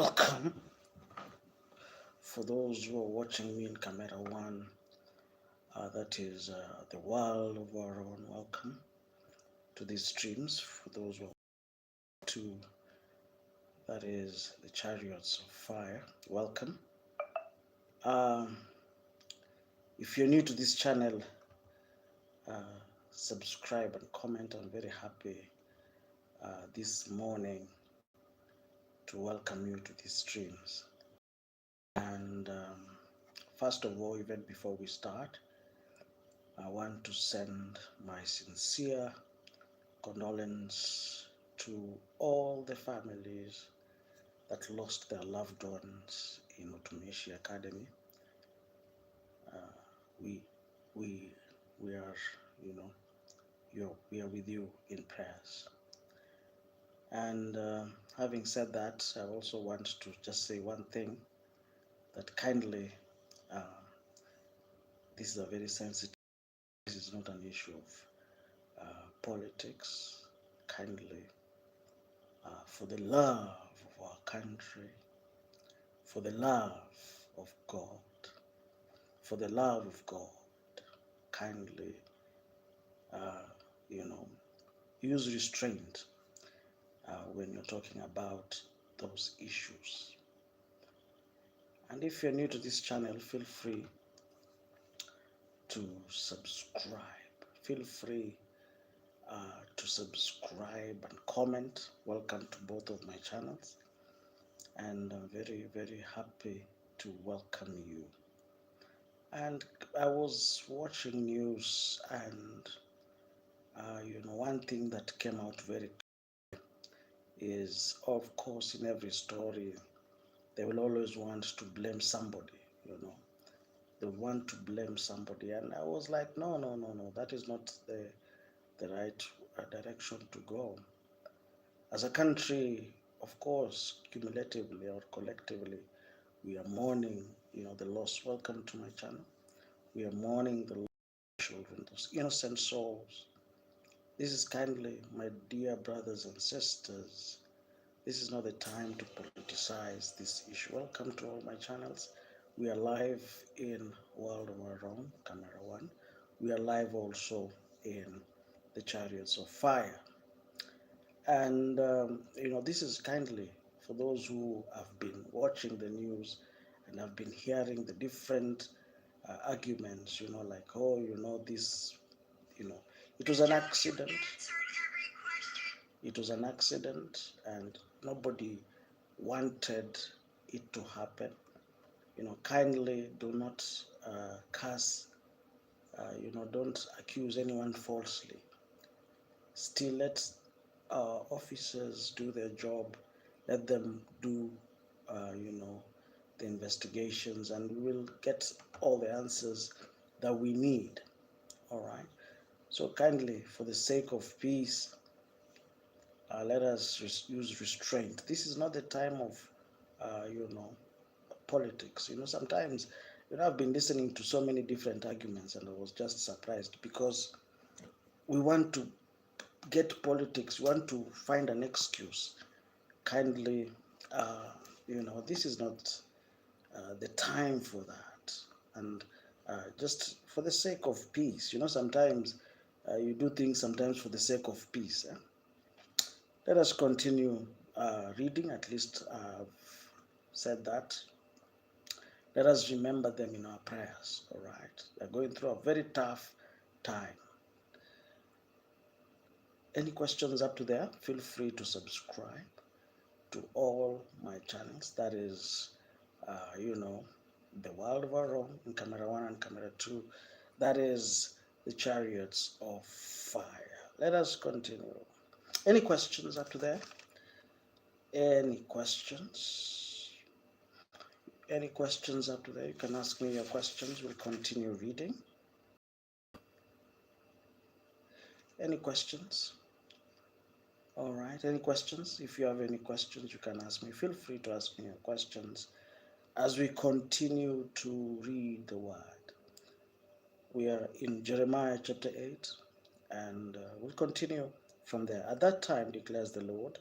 Welcome for those who are watching me in camera one, that is the world of our own. Welcome to these streams. For those who are two, that is the Chariots of Fire. Welcome. Um, if you're new to this channel, subscribe and comment. I'm very happy this morning to welcome you to these streams. And first of all, even before we start, I want to send my sincere condolence to all the families that lost their loved ones in Utumishi Academy. We are, we are with you in prayers. And having said that, I also want to just say one thing, that kindly, this is a very sensitive, this is not an issue of politics. Kindly, for the love of our country, for the love of God, for the love of God, kindly, use restraint when you're talking about those issues. And if you're new to this channel, feel free to subscribe. Feel free to subscribe and comment. Welcome to both of my channels. And I'm very, very happy to welcome you. And I was watching news, and one thing that came out very clear is, of course, in every story they will always want to blame somebody. They want to blame somebody, and I was like, no, that is not the right direction to go. As a country, of course, cumulatively or collectively, we are mourning the loss. Welcome to my channel. We are mourning the loss of children, those innocent souls. This is kindly, my dear brothers and sisters, this is not the time to politicize this issue. Welcome to all my channels. We are live in World of Our Own, Camera One. We are live also in the Chariots of Fire. And, this is kindly for those who have been watching the news and have been hearing the different arguments, like, this, it was an accident. It was an accident, and nobody wanted it to happen. Kindly do not curse, don't accuse anyone falsely. Still, let officers do their job. Let them do, the investigations, and we will get all the answers that we need. All right. So kindly, for the sake of peace, let us use restraint. This is not the time of, politics. Sometimes, I've been listening to so many different arguments, and I was just surprised, because we want to get politics, we want to find an excuse. Kindly, this is not the time for that. And just for the sake of peace, sometimes you do things sometimes for the sake of peace. Let us continue reading. At least I've said that. Let us remember them in our prayers, all right? They're going through a very tough time. Any questions up to there? Feel free to subscribe to all my channels. That is, the World of Our Own in Camera 1 and Camera 2. That is the Chariots of Fire. Let us continue. Any questions up to there? Any questions? Any questions up to there? You can ask me your questions. We'll continue reading. Any questions? All right. Any questions? If you have any questions, you can ask me. Feel free to ask me your questions as we continue to read the word. We are in Jeremiah chapter 8, and we'll continue from there. At that time, declares the Lord,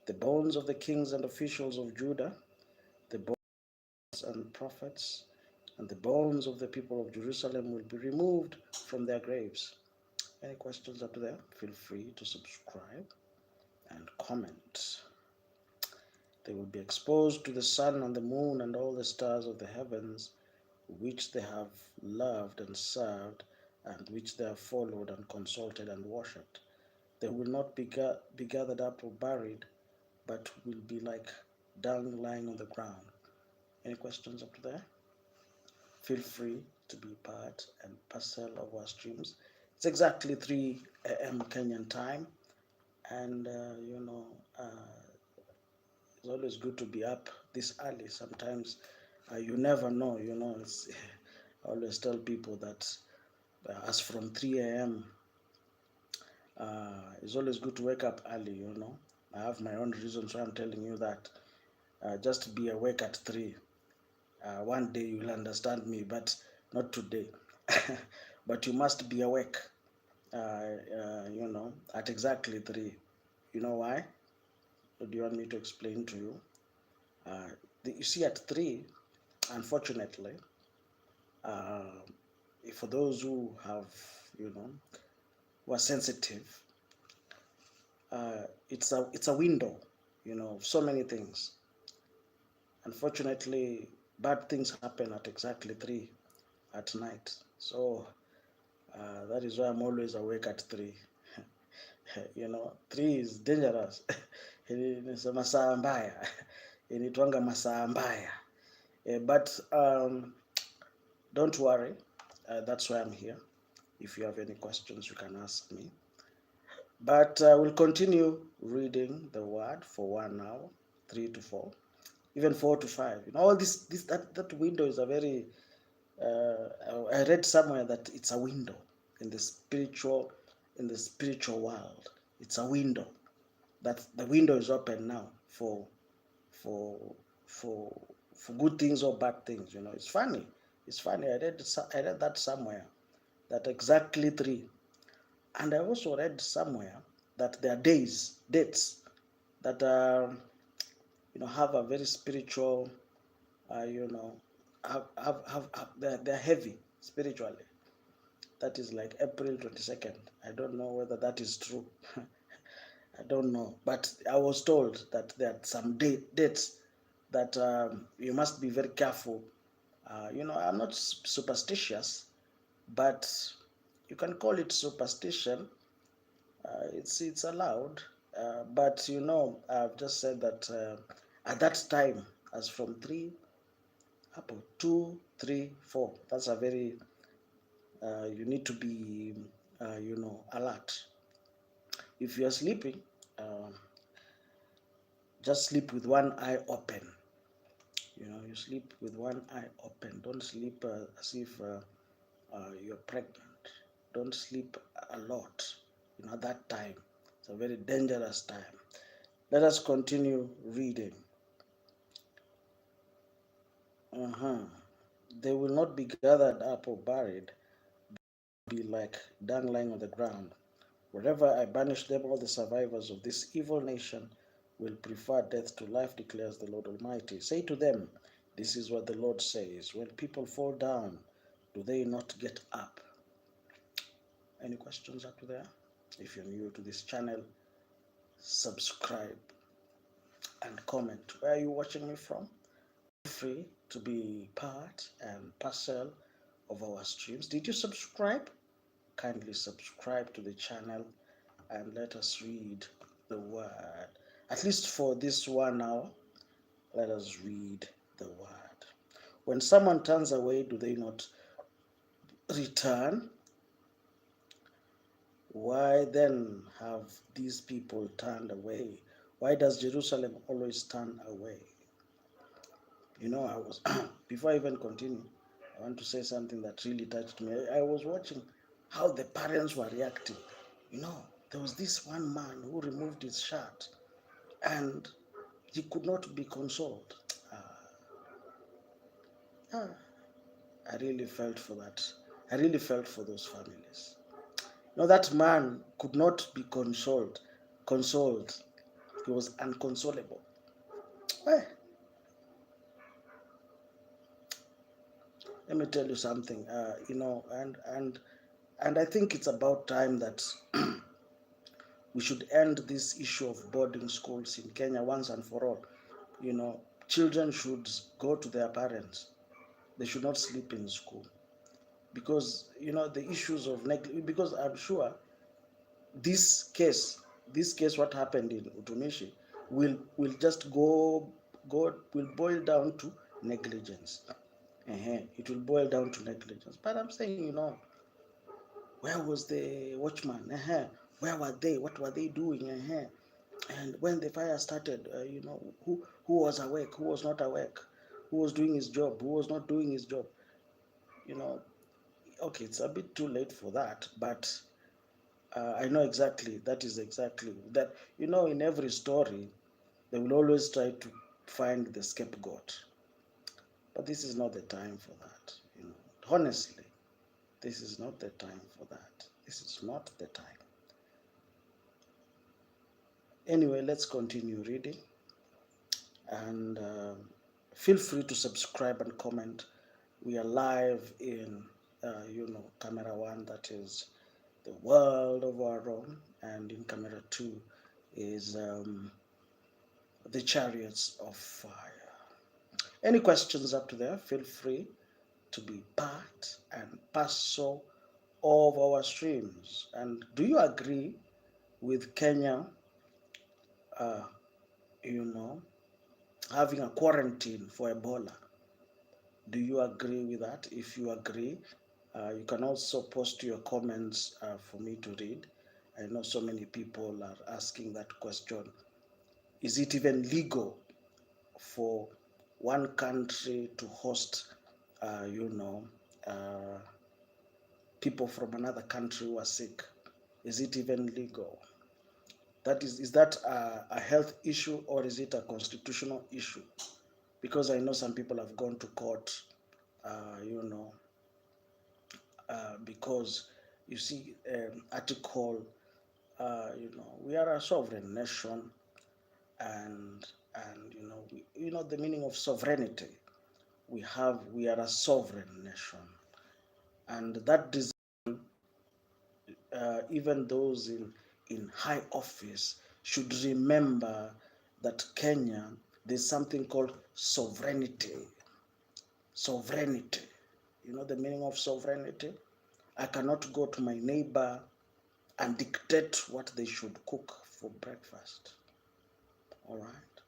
the bones of the kings and officials of Judah the bones and prophets, and the bones of the people of Jerusalem will be removed from their graves. Any questions up there? Feel free to subscribe and comment. They will be exposed to the sun and the moon and all the stars of the heavens, which they have loved and served, and which they have followed and consulted and worshipped. They will not be gathered up or buried, but will be like dung lying on the ground. Any questions up to there? Feel free to be part and parcel of our streams. It's exactly 3 a.m. Kenyan time, and it's always good to be up this early. Sometimes you never know. I always tell people that as from 3 a.m. It's always good to wake up early. I have my own reasons why I'm telling you that. Just be awake at 3. One day you'll understand me, but not today. But you must be awake, at exactly 3. You know why? Or do you want me to explain to you? You see, at 3, unfortunately, for those who have, who are sensitive, it's a window, of so many things. Unfortunately, bad things happen at exactly 3 at night. So that is why I'm always awake at 3. 3 is dangerous. It's a masaa mbaya. Inaitwanga masaa mbaya. But don't worry. That's why I'm here. If you have any questions, you can ask me. But we'll continue reading the word for 1 hour, 3 to 4, even 4 to 5. All that window is a very. I read somewhere that it's a window in the spiritual world. It's a window that the window is open now for good things or bad things. It's funny. I read that somewhere, that exactly 3. And I also read somewhere that there are dates that have a very spiritual, they're heavy spiritually. That is like April 22nd. I don't know whether that is true. I don't know, but I was told that there are some dates that you must be very careful. I'm not superstitious, but you can call it superstition. It's allowed, but I've just said that at that time, as from 3 up to 2, 3, 4. That's a very you need to be alert. If you are sleeping, just sleep with one eye open. You sleep with one eye open. Don't sleep as if you're pregnant. Don't sleep a lot. That time. It's a very dangerous time. Let us continue reading. They will not be gathered up or buried, but be like dung lying on the ground. Wherever I banish them, all the survivors of this evil nation will prefer death to life, declares the Lord Almighty. Say to them, this is what the Lord says. When people fall down, do they not get up? Any questions up to there? If you're new to this channel, subscribe and comment. Where are you watching me from? Feel free to be part and parcel of our streams. Did you subscribe? Kindly subscribe to the channel and let us read the word. At least for this 1 hour, let us read the word. When someone turns away, do they not return? Why then have these people turned away? Why does Jerusalem always turn away? I was before I even continue, I want to say something that really touched me. I was watching how the parents were reacting. There was this one man who removed his shirt and he could not be consoled. I really felt for that. I really felt for those families. That man could not be consoled. He was unconsolable. let me tell you something. And I think it's about time that we should end this issue of boarding schools in Kenya once and for all. Children should go to their parents. They should not sleep in school, because the issues of neglect. Because I'm sure this case, what happened in Utumishi, will just go will boil down to negligence. It will boil down to negligence. But I'm saying, where was the watchman? Where were they? What were they doing? And when the fire started, who was awake? Who was not awake? Who was doing his job? Who was not doing his job? Okay, it's a bit too late for that, but I know exactly, that is exactly that. In every story, they will always try to find the scapegoat. But this is not the time for that. Honestly, this is not the time for that. This is not the time. Anyway, let's continue reading. And feel free to subscribe and comment. We are live in, camera 1, that is the world of our own, and in camera 2 is the Chariots of Fire. Any questions up to there, feel free to be part and parcel of our streams. And do you agree with Kenya, having a quarantine for Ebola? Do you agree with that? If you agree, you can also post your comments for me to read. I know so many people are asking that question. Is it even legal for one country to host, people from another country who are sick? Is it even legal? Is that a health issue, or is it a constitutional issue? Because I know some people have gone to court, because you see, article, we are a sovereign nation, and the meaning of sovereignty. We are a sovereign nation, and that even those in high office should remember that Kenya, there's something called sovereignty. Sovereignty. You know the meaning of sovereignty? I cannot go to my neighbor and dictate what they should cook for breakfast. All right?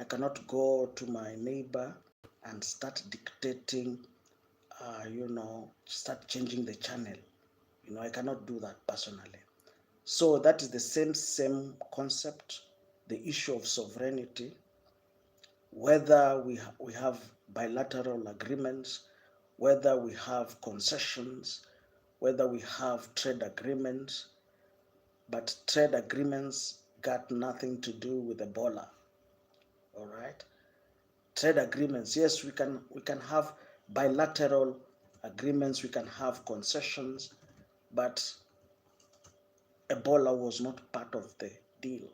I cannot go to my neighbor and start dictating, start changing the channel. I cannot do that personally. So that is the same concept, the issue of sovereignty. Whether we have bilateral agreements, whether we have concessions, whether we have trade agreements, but trade agreements got nothing to do with Ebola. All right? Trade agreements, yes, we can have bilateral agreements, we can have concessions, but Ebola was not part of the deal.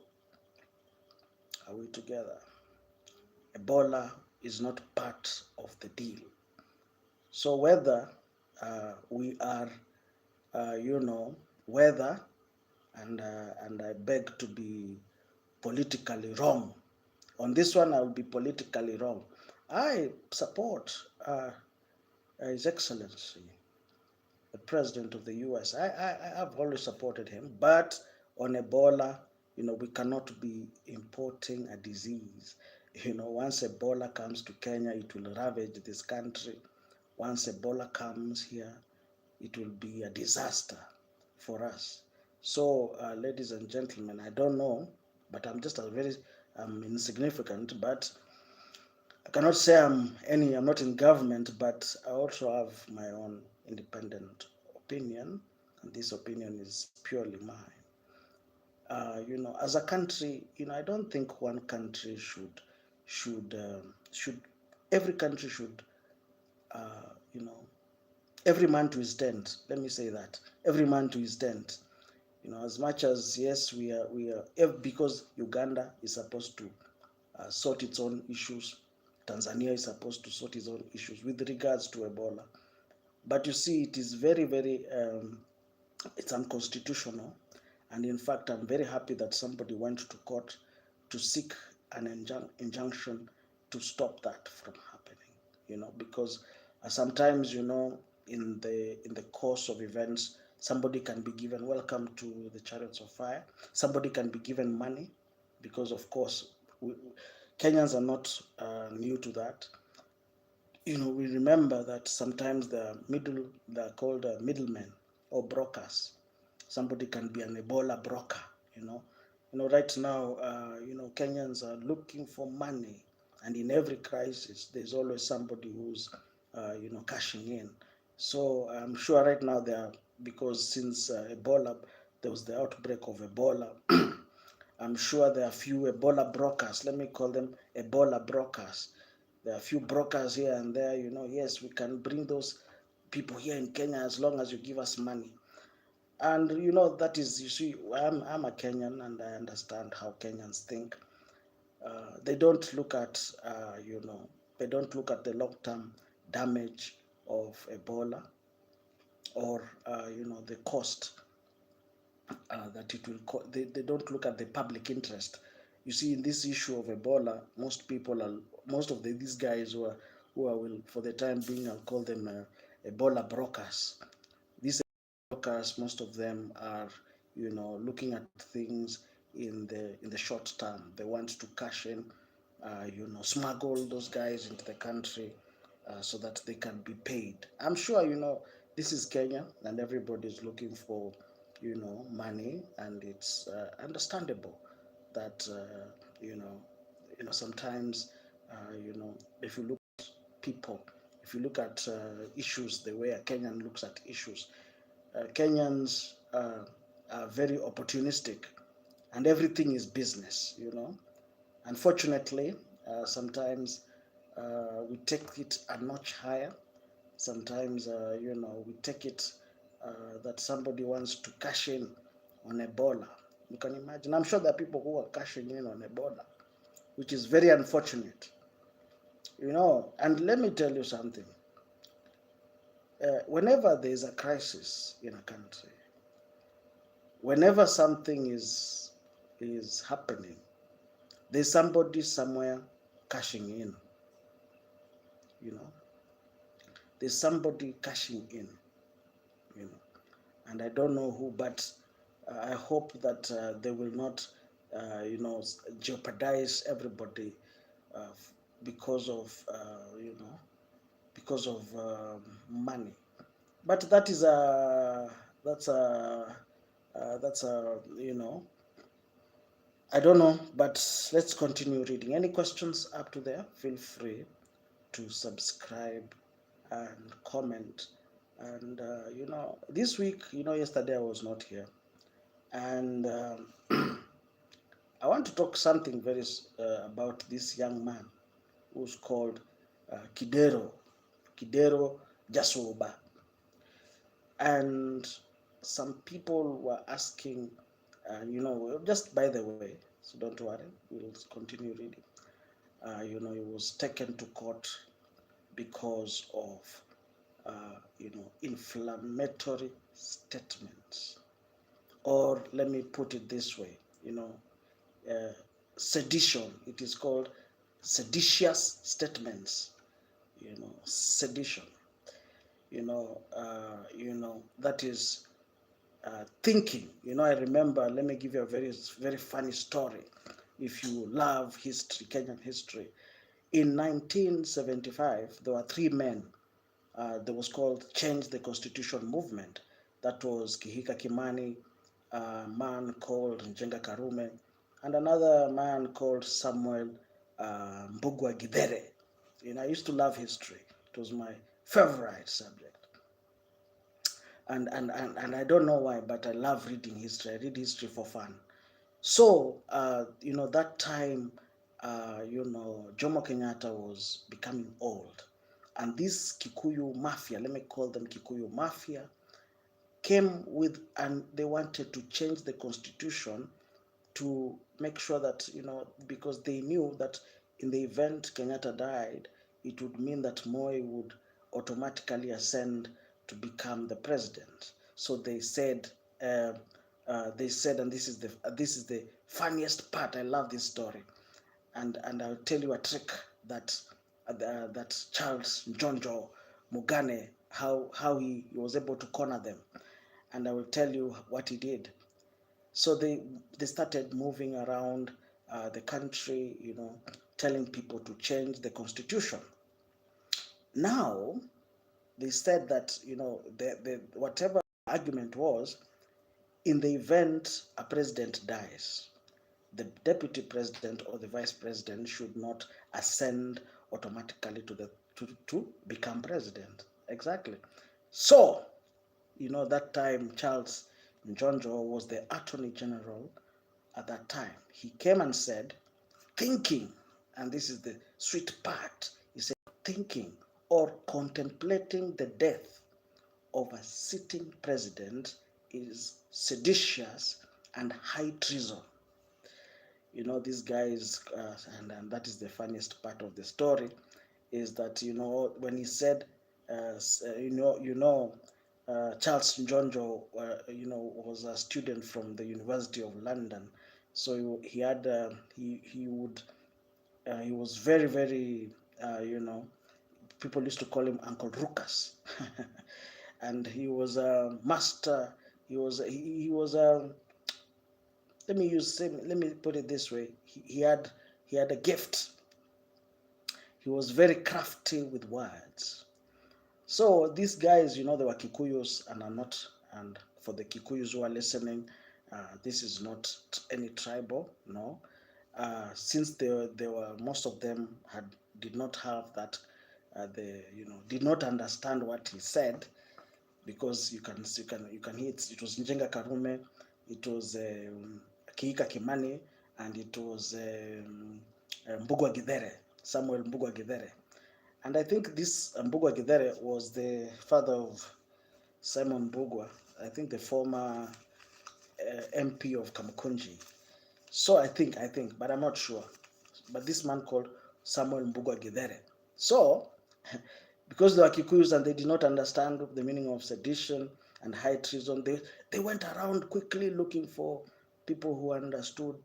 Are we together? Ebola is not part of the deal. So whether we are, whether, and I beg to be politically wrong. On this one, I will be politically wrong. I support His Excellency, the President of the U.S. I have always supported him, but on Ebola, we cannot be importing a disease. Once Ebola comes to Kenya, it will ravage this country. Once Ebola comes here, it will be a disaster for us. So, ladies and gentlemen, I don't know, but I'm just I'm insignificant, but I cannot say I'm not in government, but I also have my own independent opinion, and this opinion is purely mine. As a country, I don't think one country should every country should, every man to his tent. Let me say that, every man to his tent. As much as, yes, we are because Uganda is supposed to sort its own issues. Tanzania is supposed to sort its own issues with regards to Ebola. But you see, it is very, very, it's unconstitutional. And in fact, I'm very happy that somebody went to court to seek an injunction to stop that from happening. Because sometimes, in the course of events, somebody can be given, welcome to the Chariots of Fire, somebody can be given money, because of course Kenyans are not new to that. We remember that sometimes they're called middlemen or brokers. Somebody can be an Ebola broker. Right now, Kenyans are looking for money, and in every crisis, there's always somebody who's, cashing in. So I'm sure right now because since Ebola, there was the outbreak of Ebola. I'm sure there are few Ebola brokers. Let me call them Ebola brokers. There are a few brokers here and there. Yes, we can bring those people here in Kenya as long as you give us money. And that is, you see, I'm a Kenyan, and I understand how Kenyans think. They don't look at, they don't look at the long-term damage of Ebola, or the cost that it will. They don't look at the public interest. You see, in this issue of Ebola, most of these guys who are will, for the time being, I'll call them Ebola brokers. These brokers, most of them are, looking at things in the short term. They want to cash in, smuggle those guys into the country, so that they can be paid. I'm sure, this is Kenya, and everybody is looking for, money, and it's understandable that, sometimes, if you look at people, if you look at issues the way a Kenyan looks at issues, Kenyans are very opportunistic, and everything is business. Unfortunately, sometimes we take it a notch higher. Sometimes, we take it that somebody wants to cash in on Ebola. You can imagine. I'm sure there are people who are cashing in on Ebola, which is very unfortunate. And let me tell you something. Whenever there is a crisis in a country, whenever something is happening, there's somebody somewhere cashing in. There's somebody cashing in. And I don't know who, but I hope that they will not, jeopardize everybody uh, because of, because of money. But that's a I don't know, but let's continue reading. Any questions up to there? Feel free to subscribe and comment. And this week, yesterday I was not here, and I want to talk something very about this young man who's called Kidero Jasuba. And some people were asking, just by the way, so don't worry, we'll continue reading. He was taken to court because of, inflammatory statements. Or let me put it this way, sedition. It is called seditious statements. Sedition. That is thinking. I remember. Let me give you a very, very funny story. If you love history, Kenyan history, in 1975, there were three men. There was called Change the Constitution movement. That was Kihika Kimani, a man called Njenga Karume, and another man called Samuel Mbugua Githere. I used to love history. It was my favorite subject. And I don't know why, but I love reading history. I read history for fun. So, that time, Jomo Kenyatta was becoming old. And this Kikuyu mafia, let me call them Kikuyu mafia, came with, and they wanted to change the constitution to make sure that, because they knew that in the event Kenyatta died, it would mean that Moi would automatically ascend to become the president. So they said, and this is the funniest part. I love this story, and I'll tell you a trick that that Charles Njonjo Mugane, how he was able to corner them, and I will tell you what he did. So they started moving around the country, telling people to change the constitution. Now they said that whatever argument was, in the event a president dies, the deputy president or the vice president should not ascend automatically to become president. Exactly. So, that time Charles Njonjo was the Attorney General at that time. He came and said, thinking, and this is the sweet part, he said, thinking or contemplating the death of a sitting president is seditious and high treason. These guys, and that is the funniest part of the story, is that when he said, Charles Njonjo, was a student from the University of London, so he had he was very very people used to call him Uncle Ruckus, and he was a master. He was a let me put it this way. He had a gift. He was very crafty with words. So these guys, they were Kikuyus and are not. And for the Kikuyus who are listening, this is not any tribal, no. Since they were most of them did not have that, did not understand what he said, because you can hear it was Njenga Karume, it was Kiika Kimani, and it was Mbugua Githere, Samuel Mbugua Githere. And I think this Mbugua Githere was the father of Simon Mbugua, I think the former MP of Kamukunji. So I think, but I'm not sure. But this man called Samuel Mbugua Githere. So, because they were Kikuyus and they did not understand the meaning of sedition and high treason, they went around quickly looking for people who understood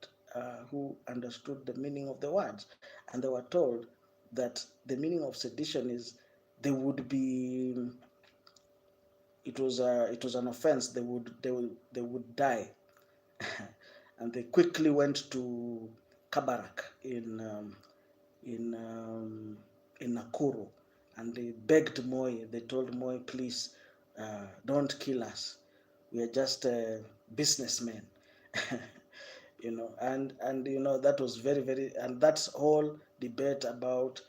the meaning of the words, and they were told that the meaning of sedition is they would be. It was an offense. They would die, and they quickly went to Kabarak in Nakuru, and they begged Moi. They told Moi, please, don't kill us. We are just businessmen. And that was very very, and that's whole debate about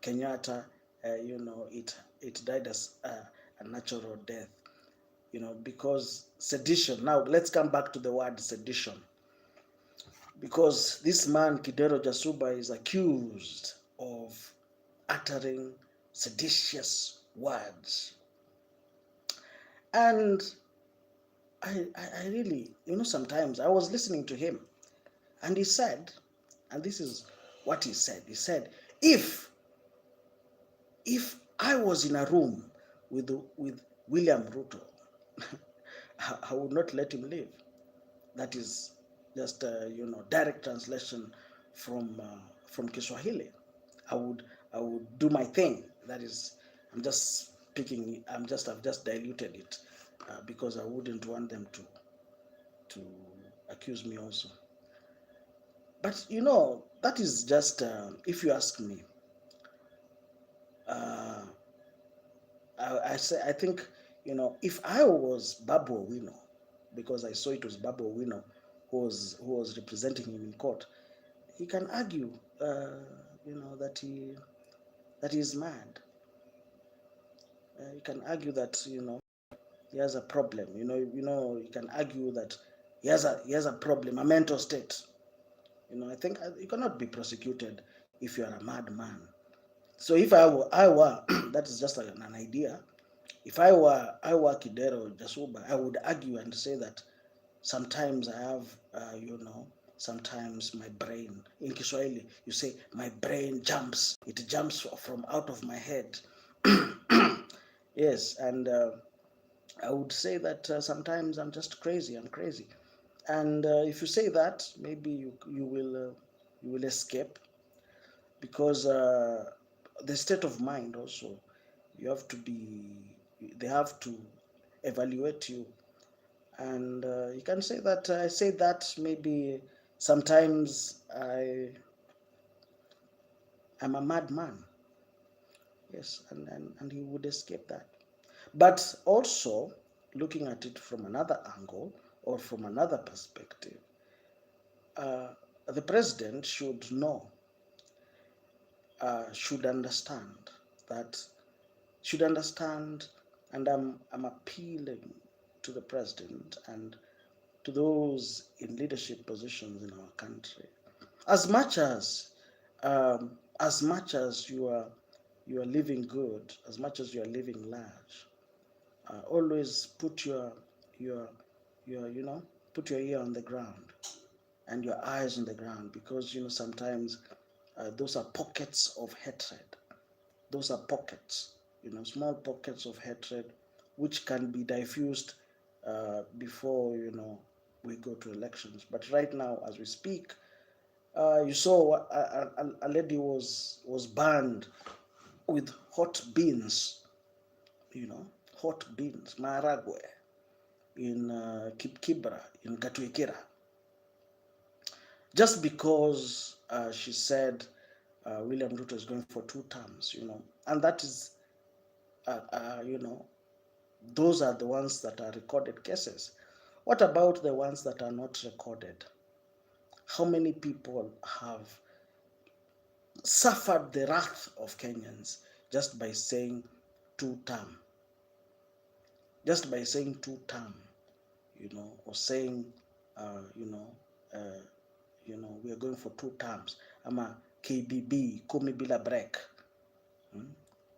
Kenyatta. It died as a natural death. Because sedition. Now let's come back to the word sedition, because this man Kidero Jasuba is accused of uttering seditious words, and I really, sometimes I was listening to him, and he said, and this is what he said. He said, if I was in a room with William Ruto, I would not let him live. That is just direct translation from Kiswahili. I would do my thing. That is, I'm just speaking. I've just diluted it because I wouldn't want them to accuse me also. But that is just if you ask me. I think if I was Babu Owino, because I saw it was Babu Owino who was representing him in court, he can argue that he is mad. He can argue that he has a problem. He can argue that he has a problem, a mental state. I think you cannot be prosecuted if you are a madman. So if I were that is just an idea. If I were Kidero Jasuba, I would argue and say that sometimes I have, sometimes my brain, in Kiswahili, you say, my brain jumps. It jumps from out of my head. Yes, and I would say that sometimes I'm just crazy. I'm crazy, and if you say that, maybe you will escape, because the state of mind also, you have to be. They have to evaluate you, and you can say that I say that maybe sometimes I'm a madman. Yes, and he would escape that. But also, looking at it from another angle or from another perspective, uh, the president should know, should understand that, should understand, and I'm appealing to the president and to those in leadership positions in our country. As much as you are living good, as much as you are living large, always your you know, put your ear on the ground and your eyes on the ground, because sometimes those are pockets of hatred. Those are pockets, small pockets of hatred, which can be diffused before we go to elections. But right now, as we speak, you saw a lady was burned with hot beans, hot beans, maharagwe, in Kibra, in Gatuikira, just because she said William Ruto is going for 2 terms, and that is, those are the ones that are recorded cases. What about the ones that are not recorded? How many people have suffered the wrath of Kenyans just by saying 2 term, just by saying 2 term, or saying, uh, we are going for 2 terms. Ama KBB, kumi bila break.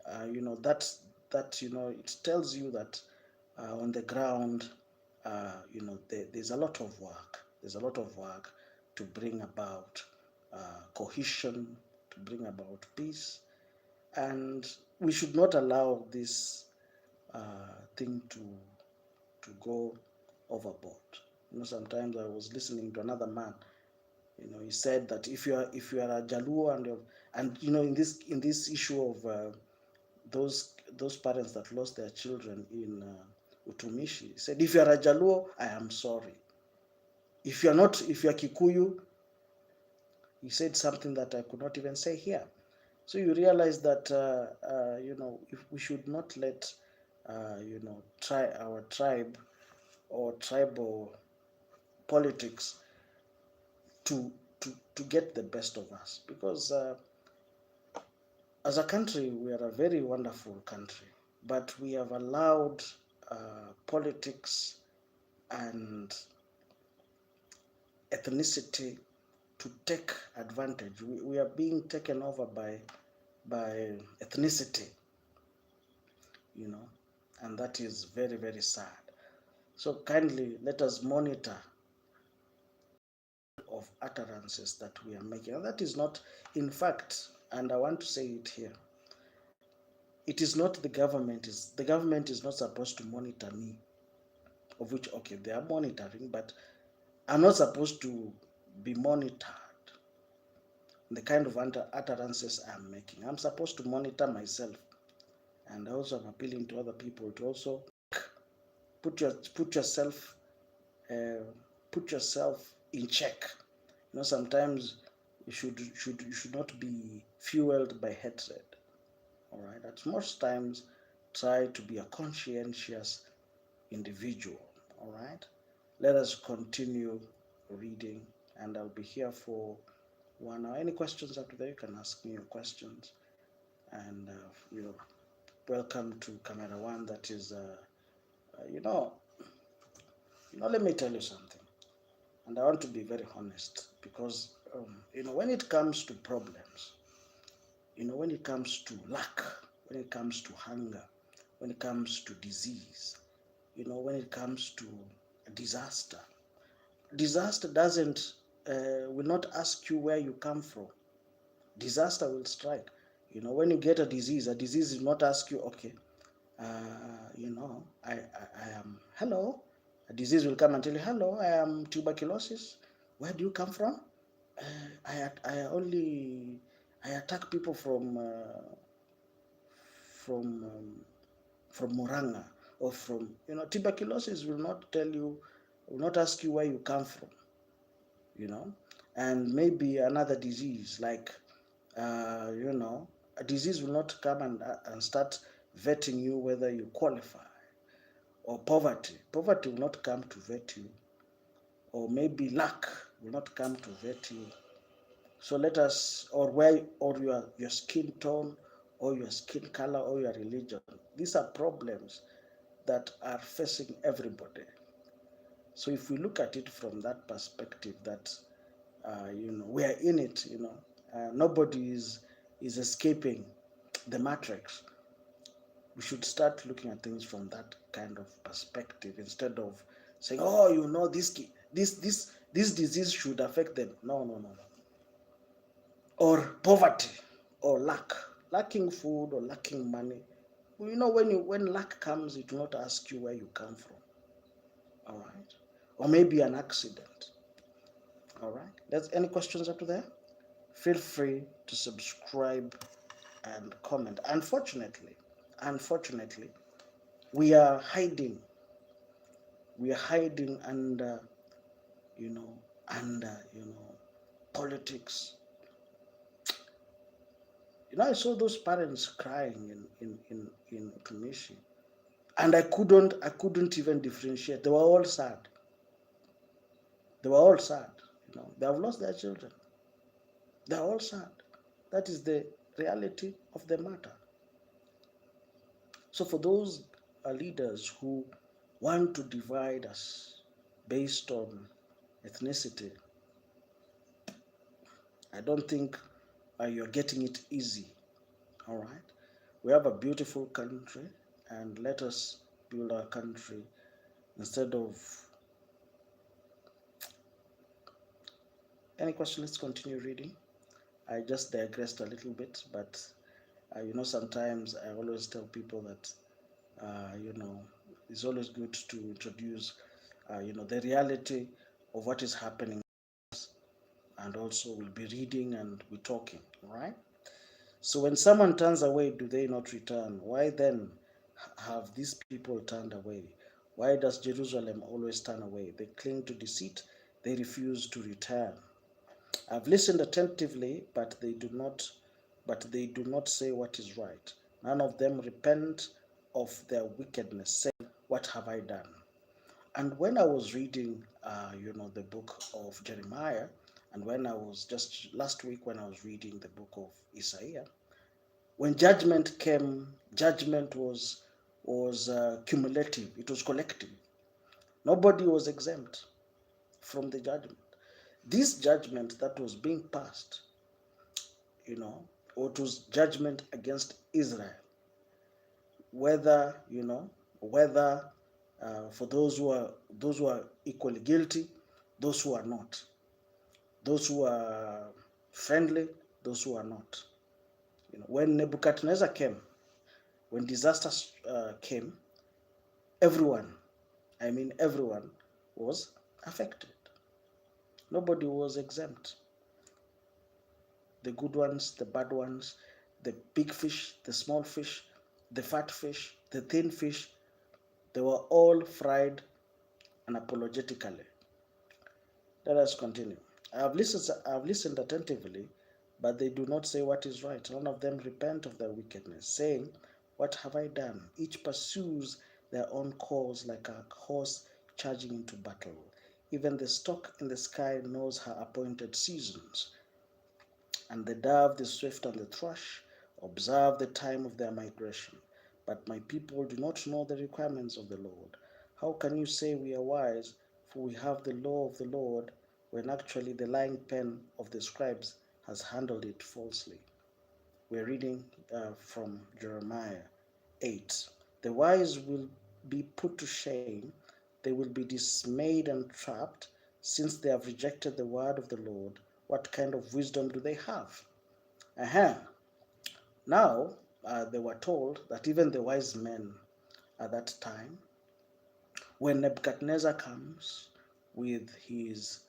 It tells you that on the ground, there's a lot of work. There's a lot of work to bring about cohesion, to bring about peace, and we should not allow this thing to go overboard. Sometimes I was listening to another man. He said that if you are a Jaluo and in this issue of those parents that lost their children in Utumishi, he said, if you are a Jaluo, I am sorry. If you are Kikuyu, he said something that I could not even say here. So you realize that if we should not let try our tribe or tribal politics to get the best of us, because as a country we are a very wonderful country, but we have allowed politics and ethnicity to take advantage. We are being taken over by ethnicity, and that is very, very sad. So kindly let us monitor of utterances that we are making. And that is not, in fact, and I want to say it here, it is not the government is not supposed to monitor me, of which, okay, they are monitoring, but I'm not supposed to be monitored the kind of utterances I'm making. I'm supposed to monitor myself, and also I'm appealing to other people to also put yourself uh, put yourself in check. Sometimes you should not be fueled by hatred. All right. At most times, try to be a conscientious individual. All right. Let us continue reading, and I'll be here for 1 hour. Any questions after that, you can ask me your questions. And welcome to Camera One. That is, let me tell you something. And I want to be very honest, because when it comes to problems, when it comes to lack, when it comes to hunger, when it comes to disease, when it comes to disaster, disaster doesn't will not ask you where you come from. Disaster will strike. When you get a disease will not ask you, okay, I am, hello, a disease will come and tell you, hello, I am tuberculosis. Where do you come from? I only, I attack people from from Moranga, or from, tuberculosis will not tell you, will not ask you where you come from, you know, and maybe another disease like, a disease will not come and start vetting you whether you qualify, or poverty will not come to vet you, or maybe luck will not come to vet you. So let us, or where, or your skin tone, or your skin color, or your religion. These are problems that are facing everybody. So if we look at it from that perspective, that we are in it, nobody is escaping the matrix. We should start looking at things from that kind of perspective, instead of saying, oh, this disease should affect them. No, no, no, no. Or poverty, or lacking food, or lacking money. When luck comes, it will not ask you where you come from. All right. Or maybe an accident. All right. There's any questions up to there? Feel free to subscribe and comment. Unfortunately, we are hiding. We are hiding under politics. I saw those parents crying in Tumishi, and I couldn't even differentiate. They were all sad. They were all sad. They have lost their children. They are all sad. That is the reality of the matter. So for those leaders who want to divide us based on ethnicity, I don't think you're getting it easy. All right. We have a beautiful country, and let us build our country instead of any question. Let's continue reading. I just digressed a little bit, but sometimes I always tell people that it's always good to introduce the reality of what is happening, and also we'll be reading and we're talking. All right. So when someone turns away, do they not return? Why then have these people turned away? Why does Jerusalem always turn away? They cling to deceit, they refuse to return. I've listened attentively, but they do not say what is right. None of them repent of their wickedness, saying, what have I done? And when I was reading, the book of Jeremiah, and when I was just last week when I was reading the book of Isaiah, when judgment came, judgment was cumulative. It was collective. Nobody was exempt from the judgment. This judgment that was being passed, it was judgment against Israel. Whether for those who are equally guilty, those who are not, those who are friendly, those who are not. When Nebuchadnezzar came, when disaster came, everyone, everyone was affected. Nobody was exempt. The good ones, the bad ones, the big fish, the small fish, the fat fish, the thin fish, they were all fried unapologetically. Let us continue. I have listened attentively, but they do not say what is right. None of them repent of their wickedness, saying, what have I done? Each pursues their own cause like a horse charging into battle. Even the stork in the sky knows her appointed seasons, and the dove, the swift, and the thrush observe the time of their migration. But my people do not know the requirements of the Lord. How can you say we are wise, for we have the law of the Lord, when actually the lying pen of the scribes has handled it falsely? We're reading from Jeremiah 8. The wise will be put to shame, they will be dismayed and trapped, since they have rejected the word of the Lord. What kind of wisdom do they have? Now, they were told that even the wise men at that time, when Nebuchadnezzar comes with his,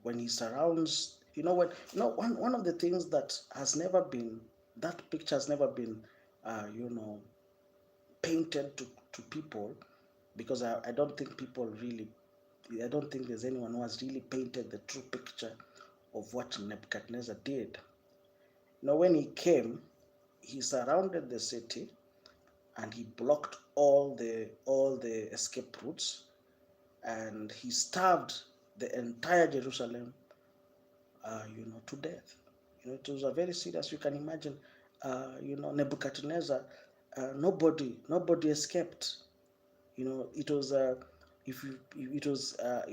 when he surrounds, one of the things that has never been, that picture has never been, painted to people, because I don't think people really, I don't think there's anyone who has really painted the true picture of what Nebuchadnezzar did. When he came, he surrounded the city and he blocked all the escape routes, and he starved the entire Jerusalem, to death. It was a very serious. You can imagine, Nebuchadnezzar. Nobody escaped. It was if you, it was a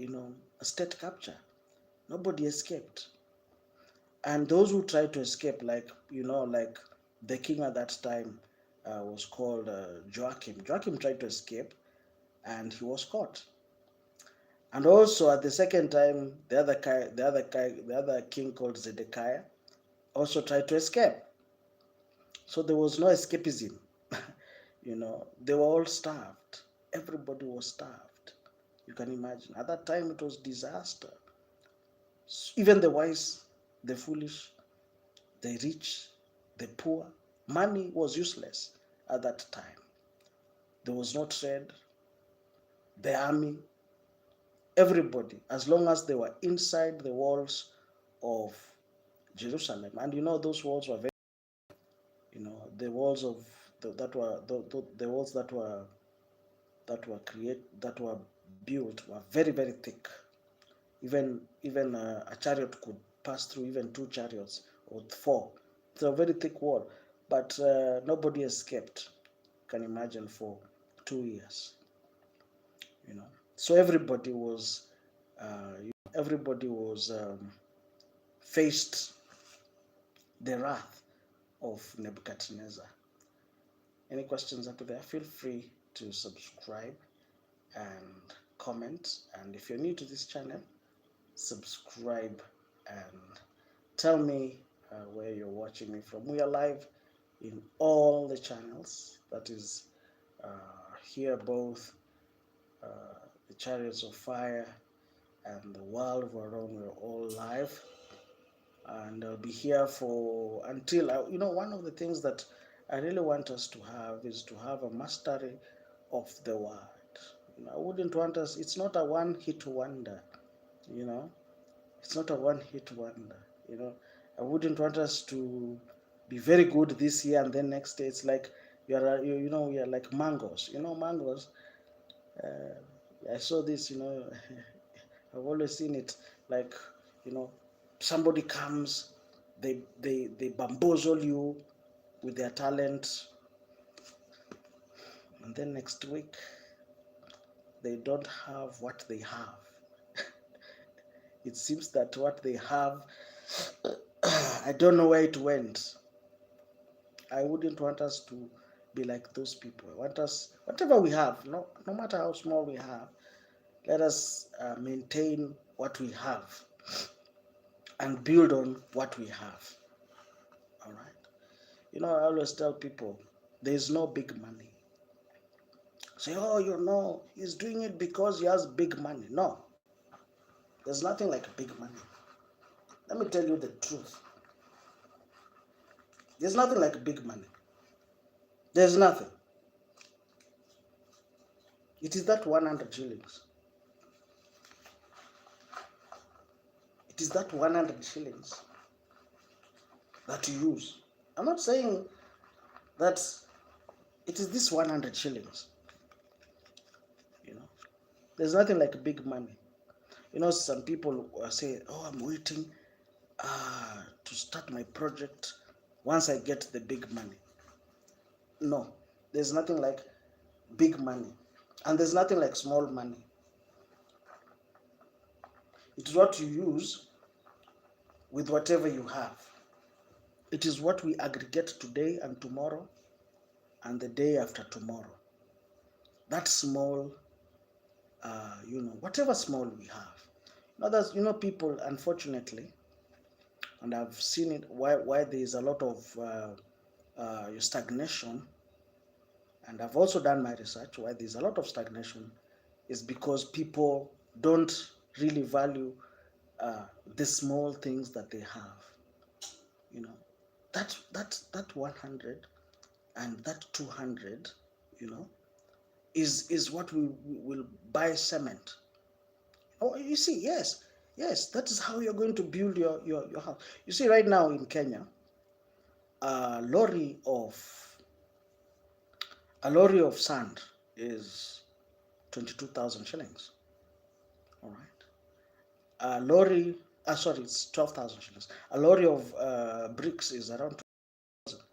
state capture. Nobody escaped, and those who tried to escape, like the king at that time, was called Joachim. Joachim tried to escape, and he was caught. And also at the second time, the other king called Zedekiah also tried to escape. So there was no escapism. They were all starved. Everybody was starved. You can imagine. At that time, it was disaster. Even the wise, the foolish, the rich, the poor. Money was useless at that time. There was no trade. The army, everybody, as long as they were inside the walls of Jerusalem. And those walls were very, the walls of the walls that were built were very, very thick. Even a chariot could pass through, even two chariots or four. It's a very thick wall, but nobody escaped. You can imagine, for 2 years. So everybody was faced the wrath of Nebuchadnezzar. Any questions up there? Feel free to subscribe and comment. And if you're new to this channel, subscribe and tell me where you're watching me from. We are live in all the channels. That is here, both the Chariots of Fire and the World of Our Own. We're all live, and I'll be here for until one of the things that I really want us to have is to have a mastery of the word. I wouldn't want us. It's not a one-hit wonder. It's not a one-hit wonder. I wouldn't want us to be very good this year and then next year it's like we are like mangoes. Mangoes. I saw this. I've always seen it, like, somebody comes, they bamboozle you with their talent, and then next week they don't have what they have. It seems that what they have, I don't know where it went. I wouldn't want us to be like those people. I want us, whatever we have, no matter how small we have, let us maintain what we have and build on what we have. All right. I always tell people, there is no big money. Say, he's doing it because he has big money. No, there's nothing like big money. Let me tell you the truth. There's nothing like big money. There's nothing. It is that 100 shillings. It is that 100 shillings that you use. I'm not saying that it is this 100 shillings. There's nothing like big money. Some people say, I'm waiting to start my project once I get the big money. No, there's nothing like big money. And there's nothing like small money. It is what you use with whatever you have. It is what we aggregate today and tomorrow and the day after tomorrow. That small, whatever small we have. People, unfortunately, and I've seen it, why there is a lot of stagnation And I've also done my research why there's a lot of stagnation is because people don't really value the small things that they have. You know, that 100 and that 200, you know, is what we will buy cement. Oh, you see, yes, that is how you're going to build your house. You see, right now in Kenya, a lorry of a lorry of sand is 22,000 shillings. All right. A lorry, sorry, it's 12,000 shillings. A lorry of bricks is around 2,000,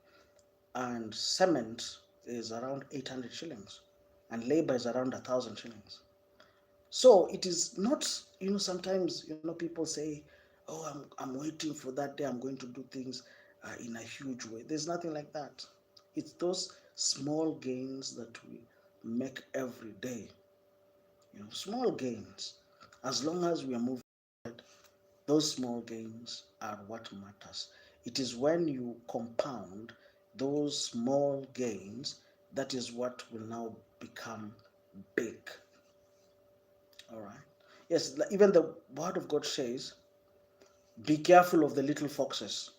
and cement is around 800 shillings, and labor is around 1,000 shillings. So it is not, sometimes, people say, oh, I'm waiting for that day, I'm going to do things in a huge way. There's nothing like that. It's those small gains that we make every day. Small gains. As long as we are moving forward, those small gains are what matters. It is when you compound those small gains that is what will now become big. All right. Yes, even the word of God says, be careful of the little foxes.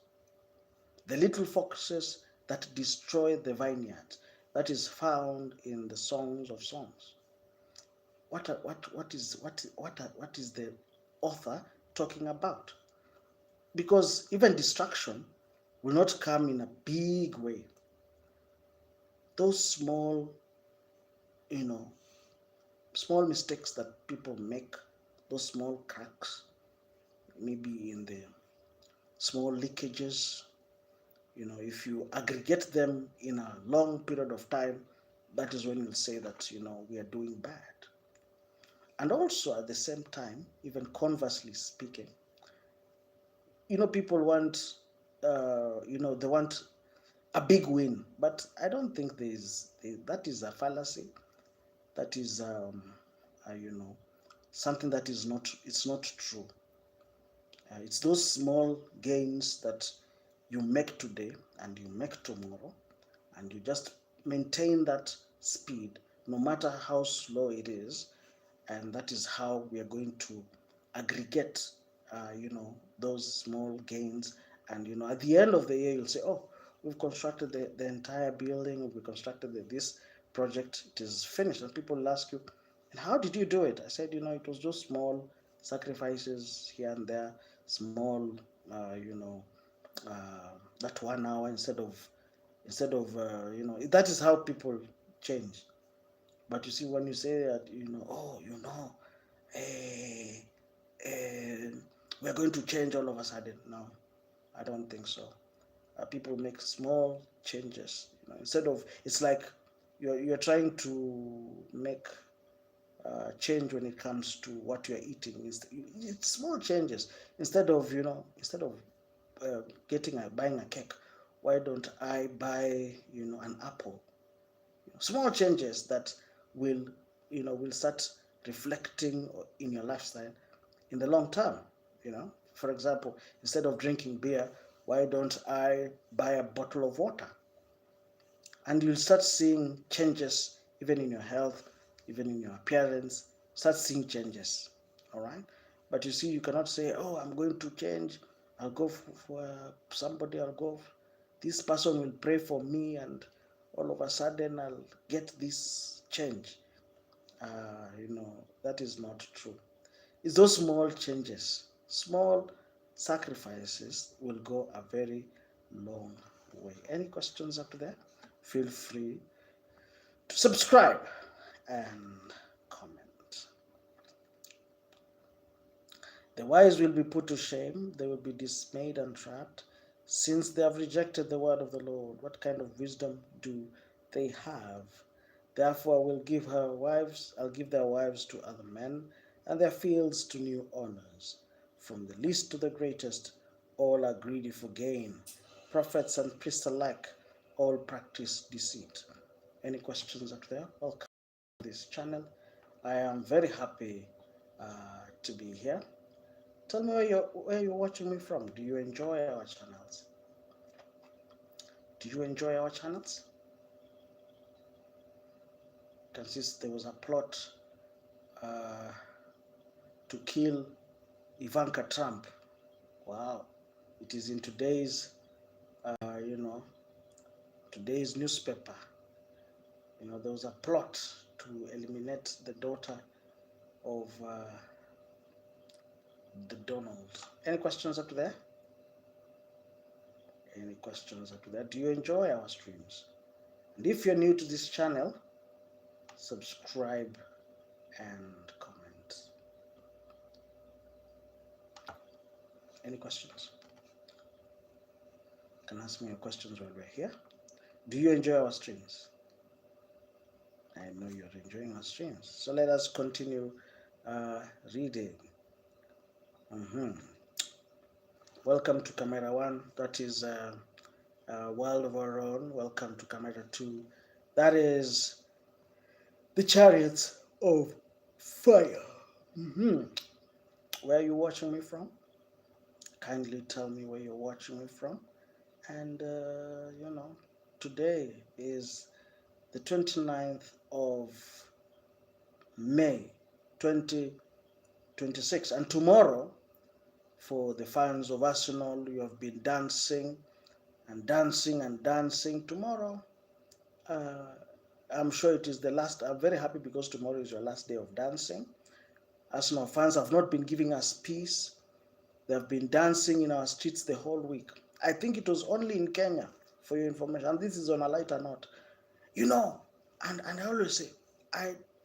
The little foxes that destroy the vineyard. That is found in the Songs of Songs. What is the author talking about? Because even destruction will not come in a big way. Those you know, small mistakes that people make, those small cracks, maybe in the small leakages, if you aggregate them in a long period of time, that is when you'll say that, we are doing bad. And also at the same time, even conversely speaking, people want, they want a big win, but I don't think that is a fallacy. That is, something that it's not true. It's those small gains that you make today and you make tomorrow, and you just maintain that speed no matter how slow it is, and that is how we are going to aggregate those small gains. And at the end of the year, you'll say, oh, we've constructed the entire building, we've constructed this project, it is finished. And people will ask you, and how did you do it? I said, it was just small sacrifices here and there, small that 1 hour instead of that is how people change. But you see, when you say that, oh, eh, eh, we're going to change all of a sudden. No, I don't think so. People make small changes. Instead of, it's like you're trying to make change when it comes to what you're eating. It's small changes. Instead of buying a cake, why don't I buy an apple? Small changes that will will start reflecting in your lifestyle in the long term. For example, instead of drinking beer, why don't I buy a bottle of water? And you'll start seeing changes even in your health, even in your appearance. Start seeing changes. All right. But you see, you cannot say, oh, I'm going to change, I'll go for somebody, I'll go, this person will pray for me, and all of a sudden I'll get this change. That is not true. It's those small changes, small sacrifices will go a very long way. Any questions up there? Feel free to subscribe and comment. The wise will be put to shame, they will be dismayed and trapped, since they have rejected the word of the Lord. What kind of wisdom do they have? Therefore I'll give their wives to other men, and their fields to new owners. From the least to the greatest, all are greedy for gain. Prophets and priests alike, all practice deceit. Any questions up there? Welcome to this channel. I am very happy to be here. Tell me where you're watching me from. Do you enjoy our channels? Do you enjoy our channels? can see there was a plot to kill Ivanka Trump. Wow. It is in today's, today's newspaper. There was a plot to eliminate the daughter of the Donald. Any questions up to there? Any questions up to there? Do you enjoy our streams? And if you're new to this channel, subscribe and comment. Any questions? You can ask me your questions while we're here. Do you enjoy our streams? I know you're enjoying our streams. So let us continue reading. Welcome to Camera 1. That is World of Our Own. Welcome to Camera 2. That is the Chariots of Fire. Where are you watching me from? Kindly tell me where you're watching me from. And, today is the 29th of May, 2026. And tomorrow, for the fans of Arsenal, you have been dancing and dancing and dancing. Tomorrow, I'm sure it is the last. I'm very happy because tomorrow is your last day of dancing. Arsenal fans have not been giving us peace. They have been dancing in our streets the whole week. I think it was only in Kenya, for your information. And this is on a lighter note. And I always say,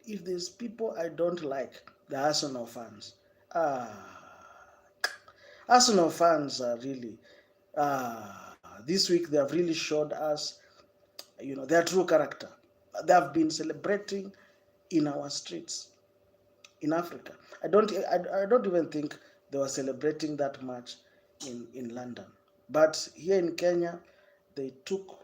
if there's people I don't like, the Arsenal fans. Arsenal fans are really, this week they have really showed us, their true character. They have been celebrating in our streets in Africa. I don't even think they were celebrating that much in London. But here in Kenya, they took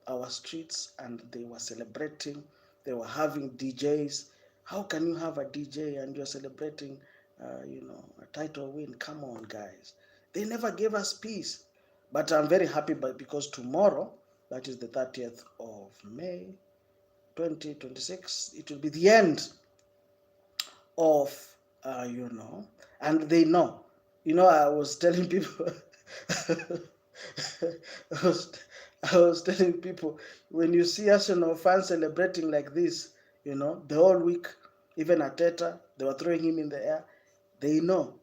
our streets and they were celebrating. They were having DJs. How can you have a DJ and you're celebrating, a title win? Come on, guys. They never gave us peace. But I'm very happy because tomorrow, that is the 30th of May, 2026, it will be the end of, and they know. I was telling people, I was telling people, when you see Arsenal fans celebrating like this, the whole week, even Arteta, they were throwing him in the air. They know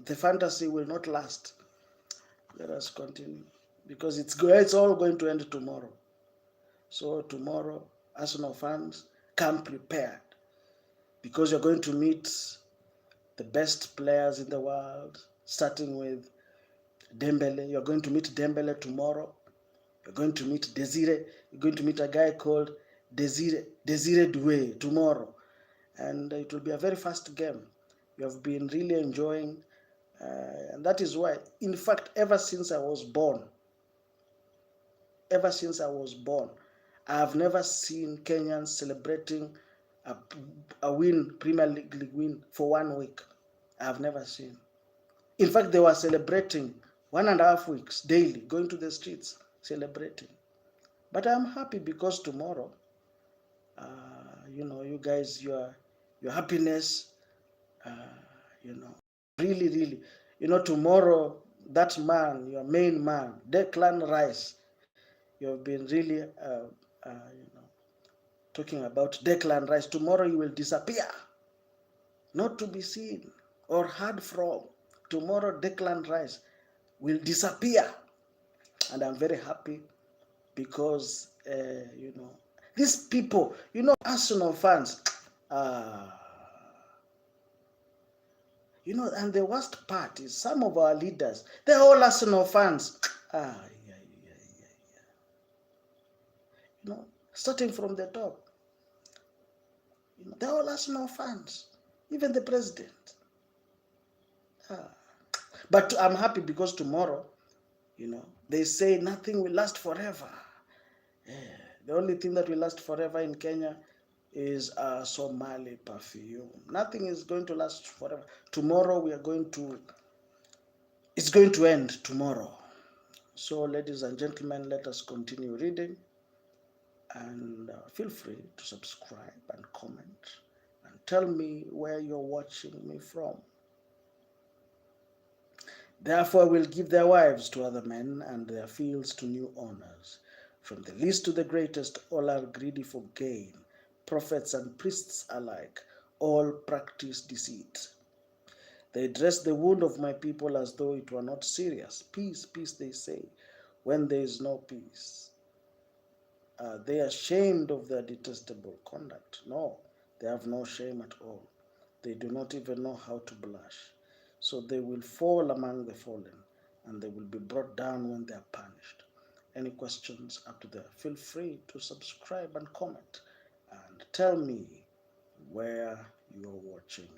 the fantasy will not last. Let us continue because it's all going to end tomorrow. So tomorrow, Arsenal fans, come prepared because you're going to meet the best players in the world, starting with Dembele. You're going to meet Dembele tomorrow. You're going to meet Desire. You're going to meet a guy called Desire Doué tomorrow. And it will be a very fast game. You have been really enjoying. And that is why, in fact, ever since I was born, I have never seen Kenyans celebrating a Premier League win for 1 week. I have never seen. In fact, they were celebrating 1.5 weeks daily, going to the streets, celebrating. But I'm happy because tomorrow, you guys, your happiness, really, really, tomorrow, that man, your main man, Declan Rice, you have been really, talking about Declan Rice. Tomorrow you will disappear, not to be seen or heard from. Tomorrow Declan Rice will disappear. And I'm very happy because, these people, Arsenal fans, and the worst part is some of our leaders, they're all Arsenal fans. Starting from the top, they're all Arsenal fans, even the president. But I'm happy because tomorrow, they say nothing will last forever. The only thing that will last forever in Kenya is Somali perfume. Nothing is going to last forever. Tomorrow it's going to end tomorrow. So ladies and gentlemen, let us continue reading. And feel free to subscribe and comment and tell me where you're watching me from. Therefore will give their wives to other men and their fields to new owners. From the least to the greatest, all are greedy for gain. Prophets and priests alike, all practice deceit. They dress the wound of my people as though it were not serious. Peace, peace, they say, when there is no peace. Are they ashamed of their detestable conduct? No, they have no shame at all. They do not even know how to blush. So they will fall among the fallen, and they will be brought down when they are punished. Any questions up to there? Feel free to subscribe and comment, and tell me where you're watching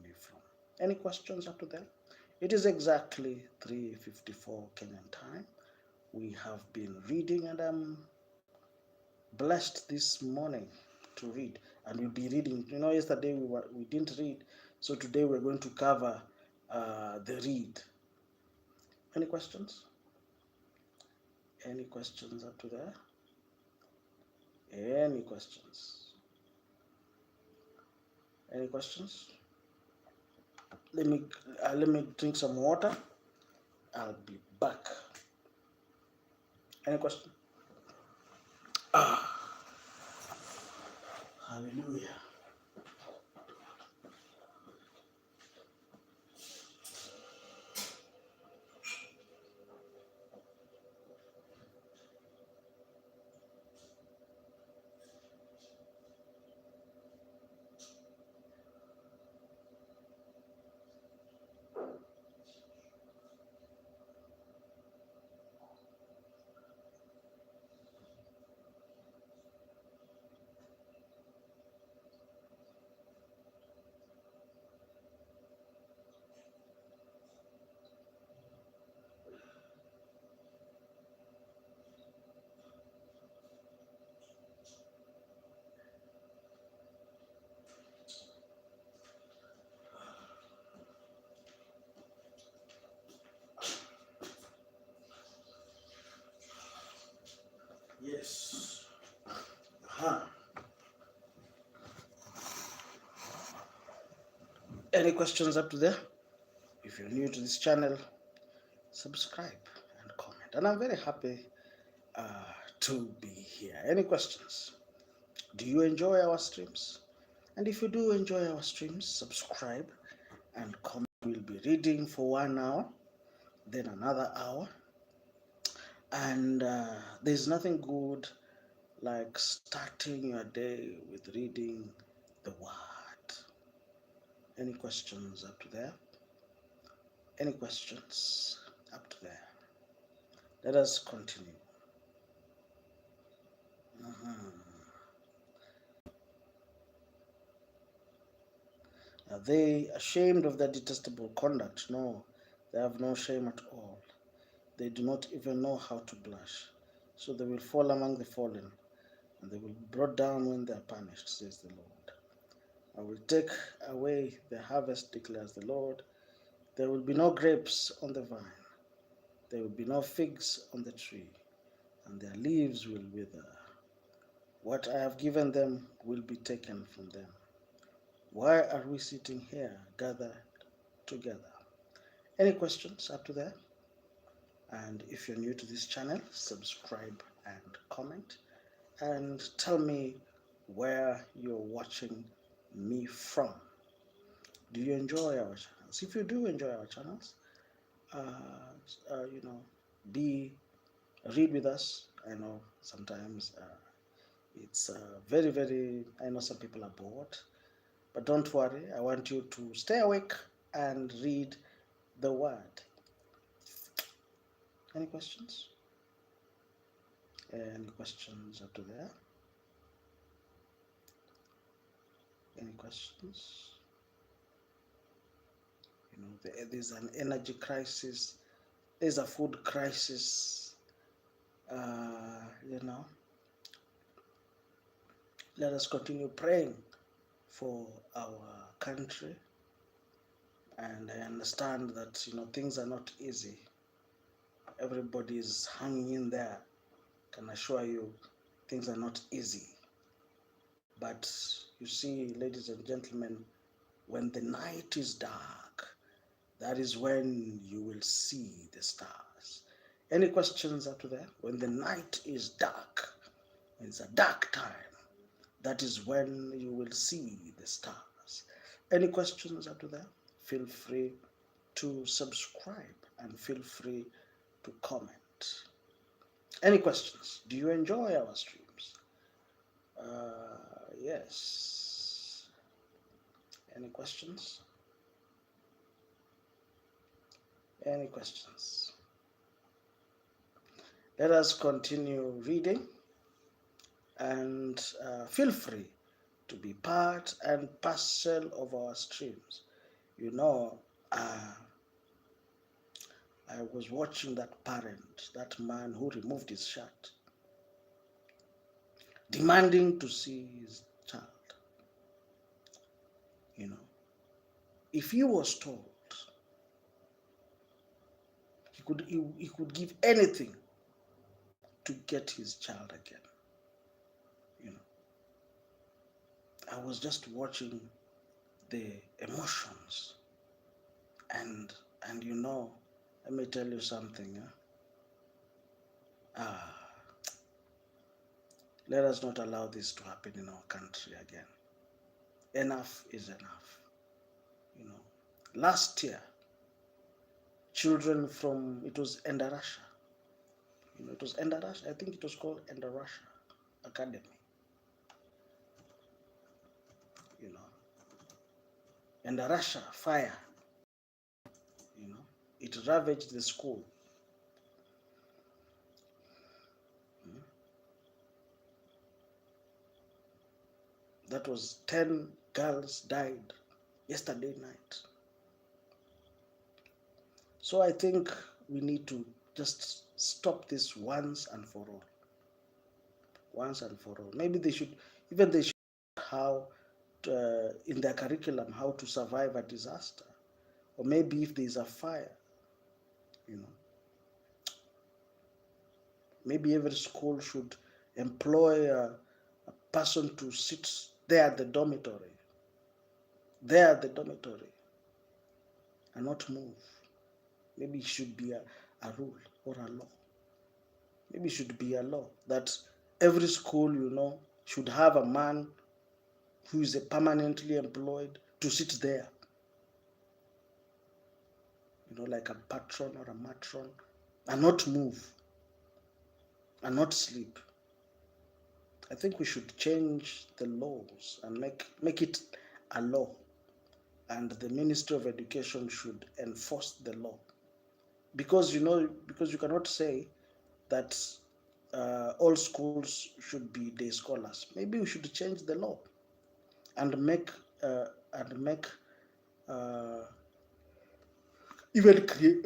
me from. Any questions up to there? It is exactly 3:54 Kenyan time. We have been reading, and I'm blessed this morning to read, and we'll be reading. Yesterday we didn't read, so today we're going to cover the read. Any questions? Any questions up to there? Any questions? Any questions? Let me drink some water. I'll be back. Any question? Hallelujah. Yes. Any questions up to there? If you're new to this channel, subscribe and comment. And I'm very happy to be here. Any questions? Do you enjoy our streams? And if you do enjoy our streams, subscribe and comment. We'll be reading for 1 hour, then another hour. And there's nothing good like starting your day with reading the Word. Any questions up to there? Any questions up to there? Let us continue. Are they ashamed of their detestable conduct? No, they have no shame at all. They do not even know how to blush. So they will fall among the fallen, and they will be brought down when they are punished, says the Lord. I will take away the harvest, declares the Lord. There will be no grapes on the vine. There will be no figs on the tree, and their leaves will wither. What I have given them will be taken from them. Why are we sitting here gathered together? Any questions up to there? And if you're new to this channel, subscribe and comment. And tell me where you're watching me from. Do you enjoy our channels? If you do enjoy our channels, you know, be read with us. I know sometimes it's very, very, I know some people are bored, but don't worry. I want you to stay awake and read the word. Any questions? Any questions up to there? Any questions? There's an energy crisis. There's a food crisis. You know, let us continue praying for our country. And I understand that things are not easy. Everybody is hanging in there. Can assure you, Things are not easy. But you see, ladies and gentlemen, when the night is dark, that is when you will see the stars. Any questions up to there? When the night is dark, it's a dark time, that is when you will see the stars. Any questions up to there? Feel free to subscribe and feel free to comment. Any questions? Do you enjoy our streams? Yes. Any questions? Any questions? Let us continue reading, and feel free to be part and parcel of our streams. You know, I was watching that parent, that man who removed his shirt, demanding to see his child. You know, if he was told, he could give anything to get his child again. You know, I was just watching the emotions, and you know, let me tell you something. Let us not allow this to happen in our country again. Enough is enough. You know, last year, children from, it was Endarasha. You know, it was Endarasha. I think it was called Endarasha Academy. You know, Endarasha fire. You know, it ravaged the school. That was 10 girls died yesterday night. So I think we need to just stop this once and for all. Once and for all. Maybe they should how in their curriculum how to survive a disaster, or maybe if there is a fire, you know, maybe every school should employ a person to sit there at the dormitory, and not move. Maybe it should be a rule or a law. Maybe it should be a law that every school, you know, should have a man who is permanently employed to sit there, you know, like a patron or a matron, and not move and not sleep. I think we should change the laws and make it a law, and the Ministry of Education should enforce the law. Because you cannot say that all schools should be day scholars. Maybe we should change the law and make even create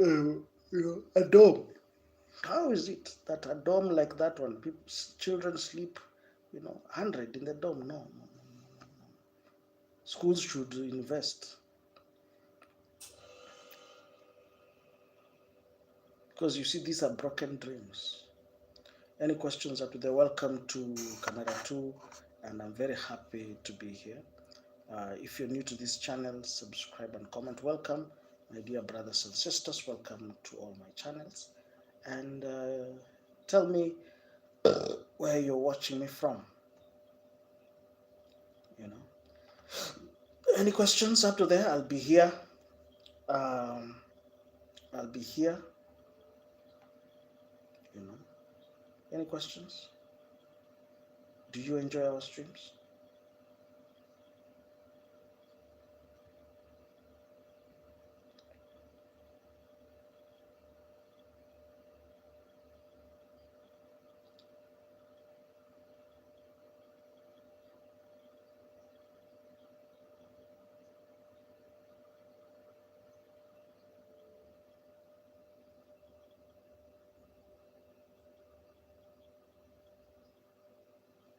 a dorm. How is it that a dorm like that one, children sleep, 100 in the dorm? No. Schools should invest, because you see, these are broken dreams. Any questions up there? Welcome to Canada 2, and I'm very happy to be here. If you're new to this channel, subscribe and comment. Welcome, my dear brothers and sisters. Welcome to all my channels. And tell me where you're watching me from. Any questions up to there? I'll be here. Any questions? Do you enjoy our streams?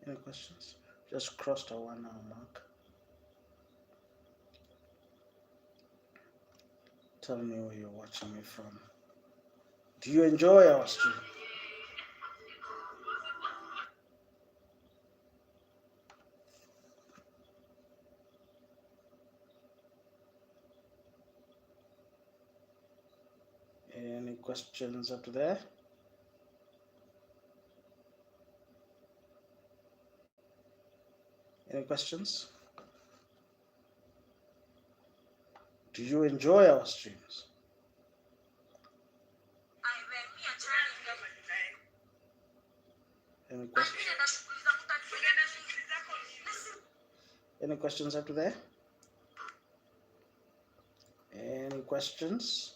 Any questions? Just crossed our 1 hour mark. Tell me where you're watching me from. Do you enjoy our stream? Any questions up there? Any questions? Do you enjoy our streams? Any questions? Any questions up there? Any questions?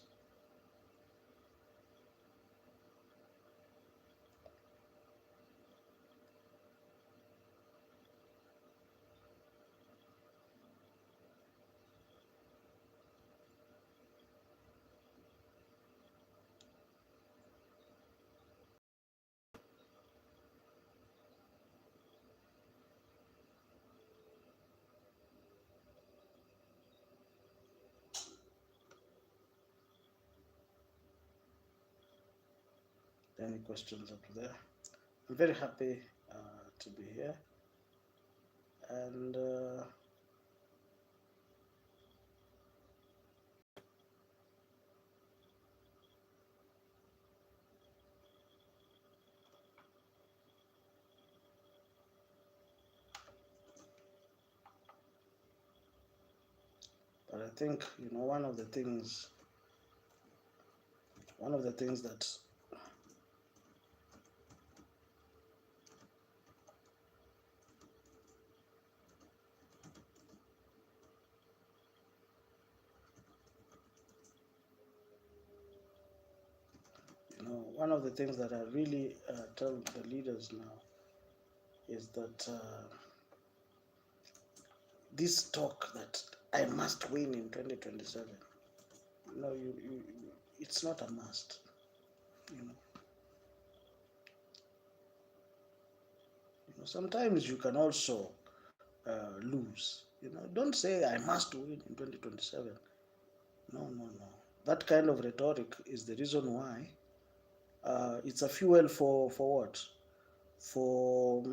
Any questions up there? I'm very happy to be here, and but I think one of the things that one of the things that I really tell the leaders now is that this talk that I must win in 2027, it's not a must. Sometimes you can also lose. Don't say I must win in 2027. No. That kind of rhetoric is the reason why it's a fuel for what? For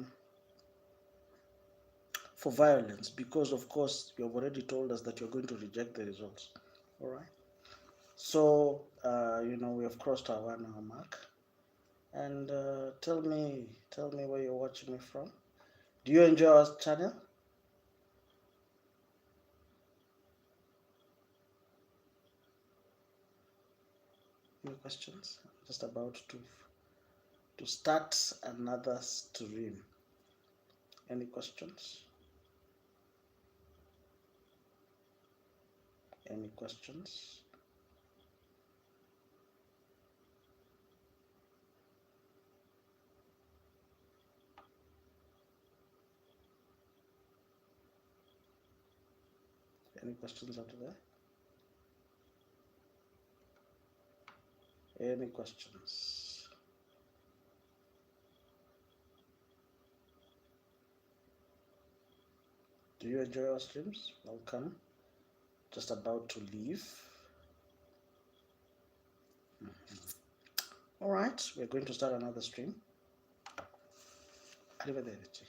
violence, because of course you have already told us that you're going to reject the results. All right. So we have crossed our 1 hour mark, and tell me where you're watching me from. Do you enjoy our channel? Any questions? I'm just about to start another stream. Any questions? Any questions? Any questions out there? Any questions? Do you enjoy our streams? Welcome. Just about to leave. All right, we're going to start another stream. Arrivederci.